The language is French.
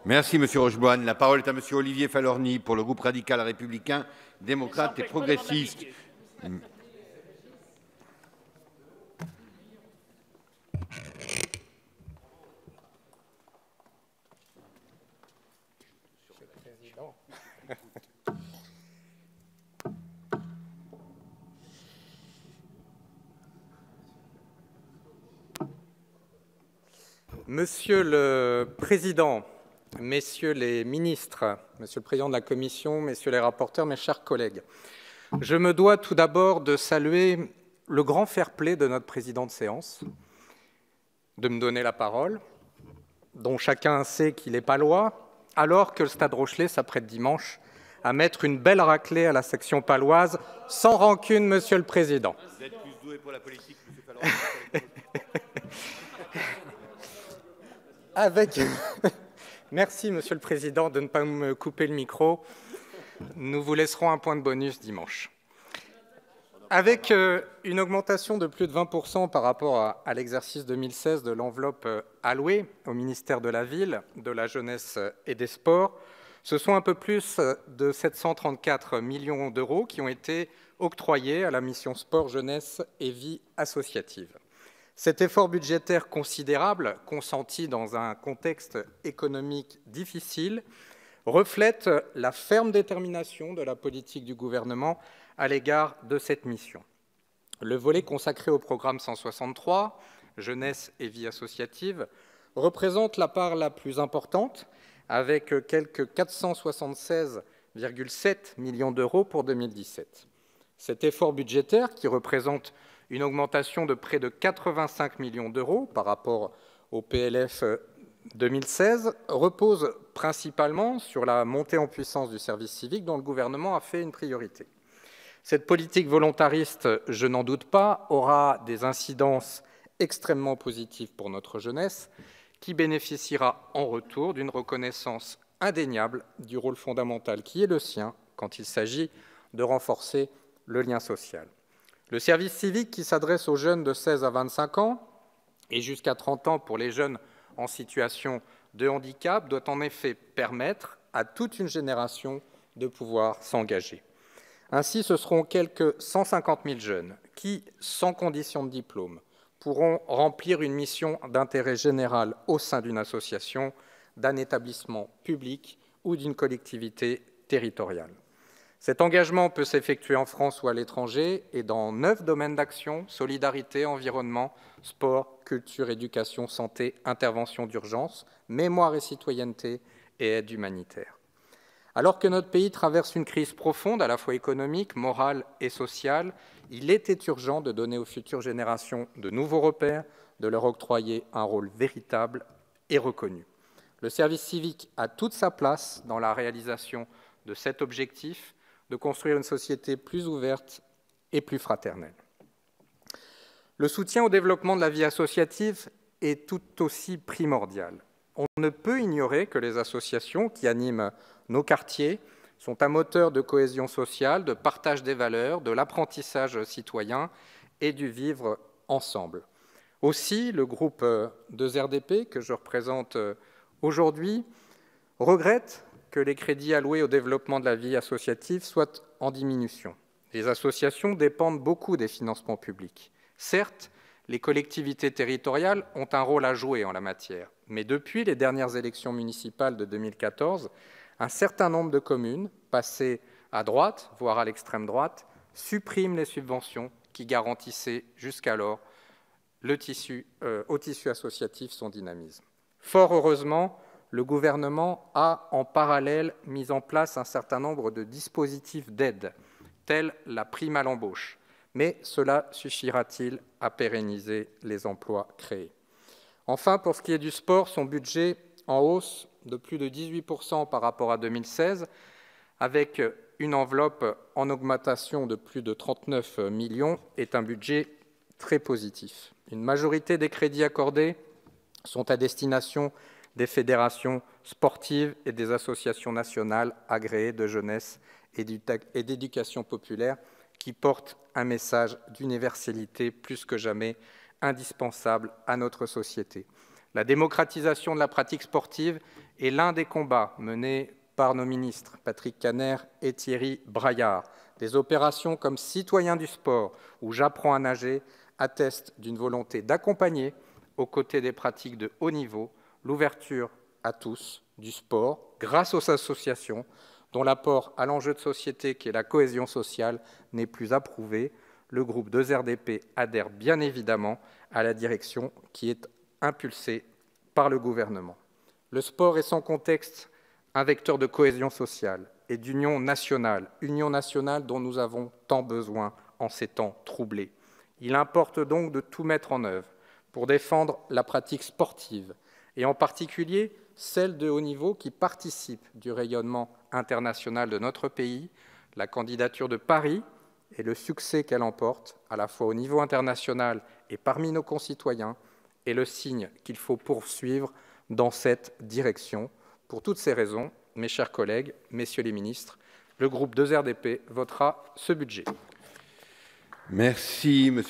Merci, Monsieur Rocheboine. La parole est à Monsieur Olivier Falorni pour le groupe radical républicain, démocrate et progressiste. Monsieur le Président, Messieurs les ministres, Monsieur le Président de la Commission, Messieurs les rapporteurs, mes chers collègues, je me dois tout d'abord de saluer le grand fair-play de notre président de séance, de me donner la parole, dont chacun sait qu'il est palois, alors que le Stade Rochelais s'apprête dimanche à mettre une belle raclée à la section paloise, sans rancune, Monsieur le Président. Vous êtes plus doué pour la politique, Monsieur Falorni. Merci, Monsieur le Président, de ne pas me couper le micro. Nous vous laisserons un point de bonus dimanche. Avec une augmentation de plus de 20% par rapport à l'exercice 2016 de l'enveloppe allouée au ministère de la Ville, de la Jeunesse et des Sports, ce sont un peu plus de 734 millions d'euros qui ont été octroyés à la mission Sport, Jeunesse et Vie associative. Cet effort budgétaire considérable, consenti dans un contexte économique difficile, reflète la ferme détermination de la politique du gouvernement à l'égard de cette mission. Le volet consacré au programme 163, Jeunesse et Vie associative, représente la part la plus importante, avec quelques 476,7 millions d'euros pour 2017. Cet effort budgétaire, qui représente une augmentation de près de 85 millions d'euros par rapport au PLF 2016, repose principalement sur la montée en puissance du service civique dont le gouvernement a fait une priorité. Cette politique volontariste, je n'en doute pas, aura des incidences extrêmement positives pour notre jeunesse, qui bénéficiera en retour d'une reconnaissance indéniable du rôle fondamental qui est le sien quand il s'agit de renforcer le lien social. Le service civique qui s'adresse aux jeunes de 16 à 25 ans et jusqu'à 30 ans pour les jeunes en situation de handicap doit en effet permettre à toute une génération de pouvoir s'engager. Ainsi, ce seront quelques 150 000 jeunes qui, sans condition de diplôme, pourront remplir une mission d'intérêt général au sein d'une association, d'un établissement public ou d'une collectivité territoriale. Cet engagement peut s'effectuer en France ou à l'étranger et dans 9 domaines d'action: solidarité, environnement, sport, culture, éducation, santé, intervention d'urgence, mémoire et citoyenneté et aide humanitaire. Alors que notre pays traverse une crise profonde, à la fois économique, morale et sociale, il était urgent de donner aux futures générations de nouveaux repères, de leur octroyer un rôle véritable et reconnu. Le service civique a toute sa place dans la réalisation de cet objectif, de construire une société plus ouverte et plus fraternelle. Le soutien au développement de la vie associative est tout aussi primordial. On ne peut ignorer que les associations qui animent nos quartiers sont un moteur de cohésion sociale, de partage des valeurs, de l'apprentissage citoyen et du vivre ensemble. Aussi, le groupe 2RDP, que je représente aujourd'hui, regrette que les crédits alloués au développement de la vie associative soient en diminution. Les associations dépendent beaucoup des financements publics. Certes, les collectivités territoriales ont un rôle à jouer en la matière, mais depuis les dernières élections municipales de 2014, un certain nombre de communes, passées à droite, voire à l'extrême droite, suppriment les subventions qui garantissaient jusqu'alors au tissu associatif son dynamisme. Fort heureusement, le gouvernement a en parallèle mis en place un certain nombre de dispositifs d'aide, tels la prime à l'embauche. Mais cela suffira-t-il à pérenniser les emplois créés? Enfin, pour ce qui est du sport, son budget en hausse de plus de 18% par rapport à 2016, avec une enveloppe en augmentation de plus de 39 millions, est un budget très positif. Une majorité des crédits accordés sont à destination des fédérations sportives et des associations nationales agréées de jeunesse et d'éducation populaire qui portent un message d'universalité plus que jamais indispensable à notre société. La démocratisation de la pratique sportive est l'un des combats menés par nos ministres Patrick Kanner et Thierry Braillard. Des opérations comme Citoyens du sport ou J'apprends à nager attestent d'une volonté d'accompagner, aux côtés des pratiques de haut niveau, l'ouverture à tous du sport grâce aux associations dont l'apport à l'enjeu de société qui est la cohésion sociale n'est plus approuvé. Le groupe 2RDP adhère bien évidemment à la direction qui est impulsée par le gouvernement. Le sport est sans contexte un vecteur de cohésion sociale et d'union nationale dont nous avons tant besoin en ces temps troublés. Il importe donc de tout mettre en œuvre pour défendre la pratique sportive, et en particulier celle de haut niveau qui participe du rayonnement international de notre pays. La candidature de Paris et le succès qu'elle emporte, à la fois au niveau international et parmi nos concitoyens, est le signe qu'il faut poursuivre dans cette direction. Pour toutes ces raisons, mes chers collègues, messieurs les ministres, le groupe 2RDP votera ce budget. Merci, monsieur.